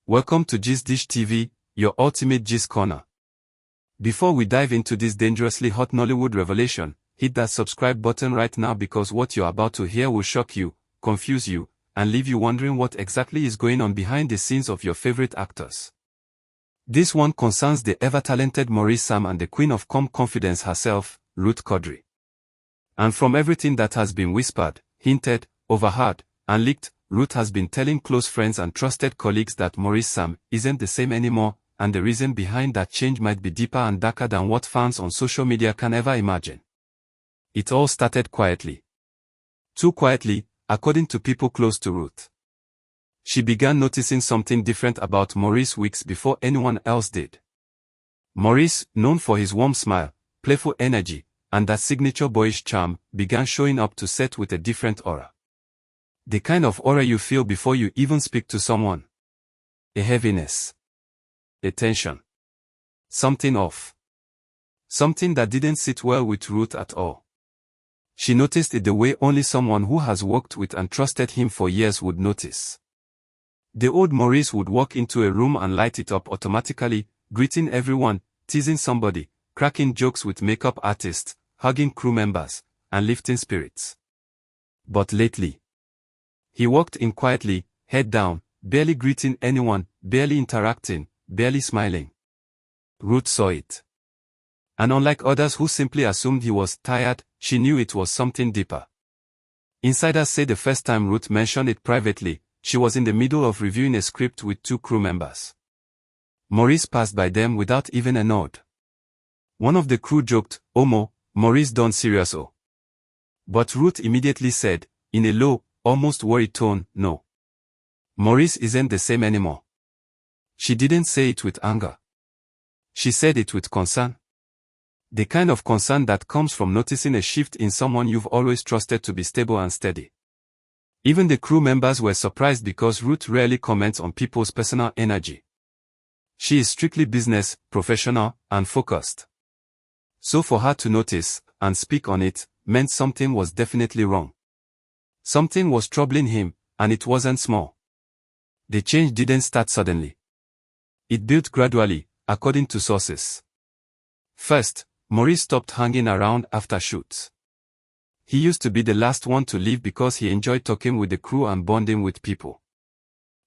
Welcome to Gist Dish TV, your ultimate gist corner. Before we dive into this dangerously hot Nollywood revelation, hit that subscribe button right now because what you're about to hear will shock you, confuse you, and leave you wondering what exactly is going on behind the scenes of your favorite actors. This one concerns the ever-talented Maurice Sam and the queen of calm confidence herself, Ruth Kadiri. And from everything that has been whispered, hinted, overheard, and leaked, Ruth has been telling close friends and trusted colleagues that Maurice Sam isn't the same anymore, and the reason behind that change might be deeper and darker than what fans on social media can ever imagine. It all started quietly. Too quietly, according to people close to Ruth. She began noticing something different about Maurice weeks before anyone else did. Maurice, known for his warm smile, playful energy, and that signature boyish charm, began showing up to set with a different aura. The kind of aura you feel before you even speak to someone. A heaviness. A tension. Something off. Something that didn't sit well with Ruth at all. She noticed it the way only someone who has worked with and trusted him for years would notice. The old Maurice would walk into a room and light it up automatically, greeting everyone, teasing somebody, cracking jokes with makeup artists, hugging crew members, and lifting spirits. But lately, he walked in quietly, head down, barely greeting anyone, barely interacting, barely smiling. Ruth saw it. And unlike others who simply assumed he was tired, she knew it was something deeper. Insiders say the first time Ruth mentioned it privately, she was in the middle of reviewing a script with two crew members. Maurice passed by them without even a nod. One of the crew joked, "Omo, Maurice done serious oh." But Ruth immediately said, in a low, almost worried tone, "No. Maurice isn't the same anymore." She didn't say it with anger. She said it with concern. The kind of concern that comes from noticing a shift in someone you've always trusted to be stable and steady. Even the crew members were surprised because Ruth rarely comments on people's personal energy. She is strictly business, professional, and focused. So for her to notice, and speak on it, meant something was definitely wrong. Something was troubling him, and it wasn't small. The change didn't start suddenly. It built gradually, according to sources. First, Maurice stopped hanging around after shoots. He used to be the last one to leave because he enjoyed talking with the crew and bonding with people.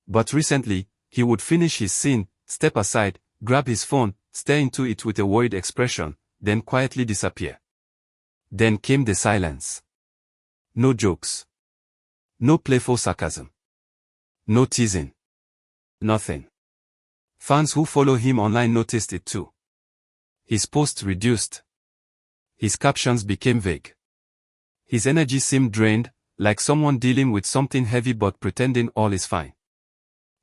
But recently, he would finish his scene, step aside, grab his phone, stare into it with a worried expression, then quietly disappear. Then came the silence. No jokes. No playful sarcasm. No teasing. Nothing. Fans who follow him online noticed it too. His posts reduced. His captions became vague. His energy seemed drained, like someone dealing with something heavy but pretending all is fine.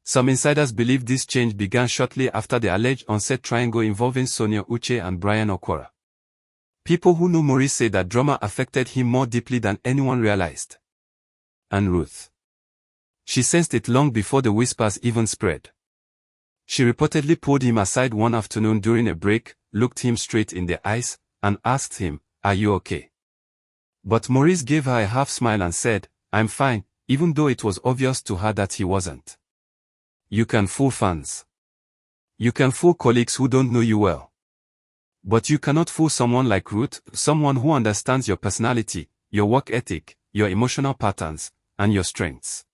Some insiders believe this change began shortly after the alleged on-set triangle involving Sonia Uche and Brian Okwara. People who know Maurice say that drama affected him more deeply than anyone realized. And Ruth. She sensed it long before the whispers even spread. She reportedly pulled him aside one afternoon during a break, looked him straight in the eyes, and asked him, "Are you okay?" But Maurice gave her a half smile and said, "I'm fine," even though it was obvious to her that he wasn't. You can fool fans. You can fool colleagues who don't know you well. But you cannot fool someone like Ruth, someone who understands your personality, your work ethic, your emotional patterns, and your strengths.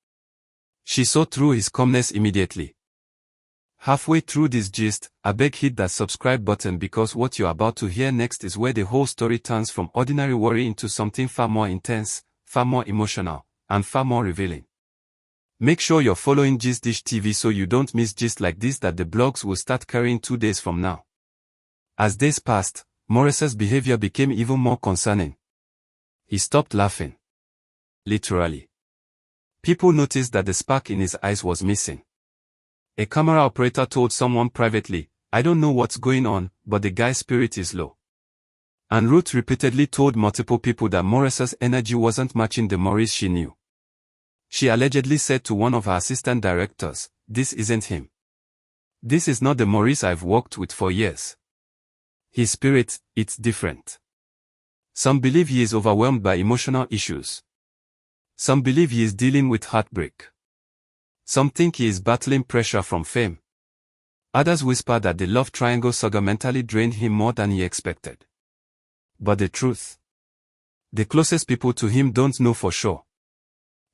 She saw through his calmness immediately. Halfway through this gist, I beg hit that subscribe button because what you're about to hear next is where the whole story turns from ordinary worry into something far more intense, far more emotional, and far more revealing. Make sure you're following Gist Dish TV so you don't miss gist like this that the blogs will start carrying 2 days from now. As days passed, Maurice's behavior became even more concerning. He stopped laughing. Literally. People noticed that the spark in his eyes was missing. A camera operator told someone privately, "I don't know what's going on, but the guy's spirit is low." And Ruth repeatedly told multiple people that Maurice's energy wasn't matching the Maurice she knew. She allegedly said to one of her assistant directors, "This isn't him. This is not the Maurice I've worked with for years. His spirit, it's different." Some believe he is overwhelmed by emotional issues. Some believe he is dealing with heartbreak. Some think he is battling pressure from fame. Others whisper that the love triangle saga mentally drained him more than he expected. But the truth? The closest people to him don't know for sure.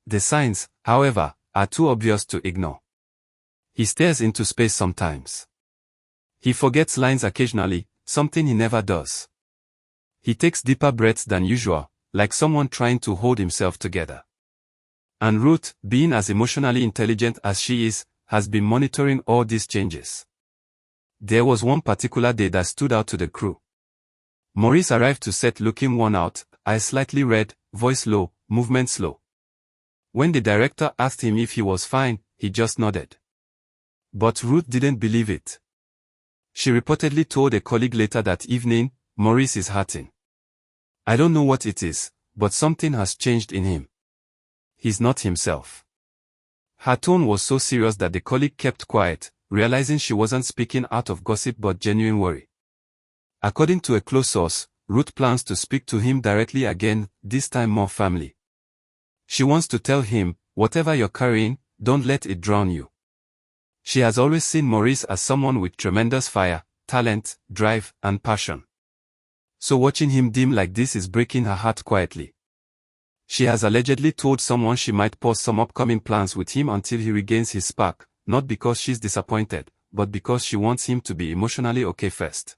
The signs, however, are too obvious to ignore. He stares into space sometimes. He forgets lines occasionally, something he never does. He takes deeper breaths than usual, like someone trying to hold himself together. And Ruth, being as emotionally intelligent as she is, has been monitoring all these changes. There was one particular day that stood out to the crew. Maurice arrived to set looking worn out, eyes slightly red, voice low, movement slow. When the director asked him if he was fine, he just nodded. But Ruth didn't believe it. She reportedly told a colleague later that evening, "Maurice is hurting. I don't know what it is, but something has changed in him. He's not himself." Her tone was so serious that the colleague kept quiet, realizing she wasn't speaking out of gossip but genuine worry. According to a close source, Ruth plans to speak to him directly again, this time more firmly. She wants to tell him, whatever you're carrying, don't let it drown you. She has always seen Maurice as someone with tremendous fire, talent, drive, and passion. So watching him dim like this is breaking her heart quietly. She has allegedly told someone she might pause some upcoming plans with him until he regains his spark, not because she's disappointed, but because she wants him to be emotionally okay first.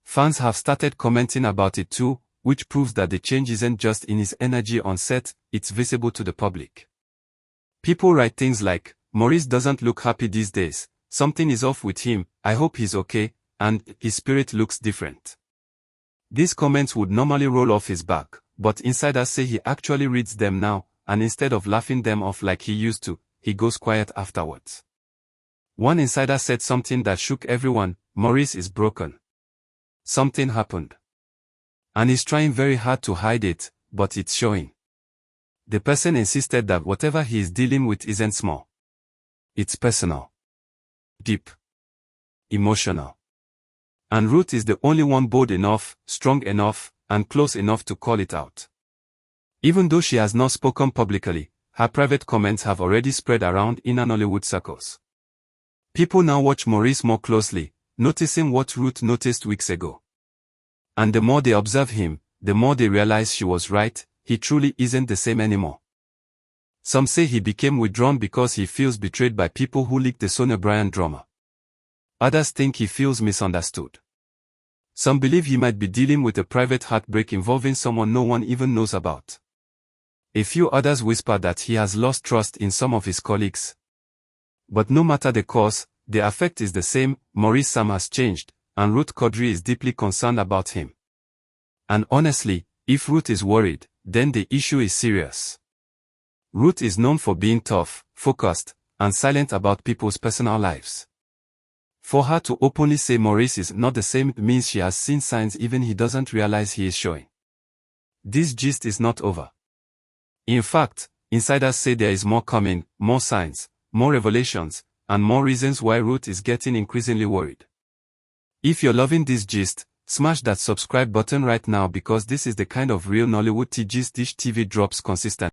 Fans have started commenting about it too, which proves that the change isn't just in his energy on set, it's visible to the public. People write things like, "Maurice doesn't look happy these days, something is off with him, I hope he's okay, and his spirit looks different." These comments would normally roll off his back, but insiders say he actually reads them now, and instead of laughing them off like he used to, he goes quiet afterwards. One insider said something that shook everyone: "Maurice is broken. Something happened. And he's trying very hard to hide it, but it's showing." The person insisted that whatever he is dealing with isn't small. It's personal. Deep. Emotional. And Ruth is the only one bold enough, strong enough, and close enough to call it out. Even though she has not spoken publicly, her private comments have already spread around inner Nollywood circles. People now watch Maurice more closely, noticing what Ruth noticed weeks ago. And the more they observe him, the more they realize she was right, he truly isn't the same anymore. Some say he became withdrawn because he feels betrayed by people who leaked the Sonia Bryan drama. Others think he feels misunderstood. Some believe he might be dealing with a private heartbreak involving someone no one even knows about. A few others whisper that he has lost trust in some of his colleagues. But no matter the cause, the effect is the same: Maurice Sam has changed, and Ruth Kadiri is deeply concerned about him. And honestly, if Ruth is worried, then the issue is serious. Ruth is known for being tough, focused, and silent about people's personal lives. For her to openly say Maurice is not the same means she has seen signs even he doesn't realize he is showing. This gist is not over. In fact, insiders say there is more coming, more signs, more revelations, and more reasons why Ruth is getting increasingly worried. If you're loving this gist, smash that subscribe button right now, because this is the kind of real Nollywood tea gist Dish TV drops consistently.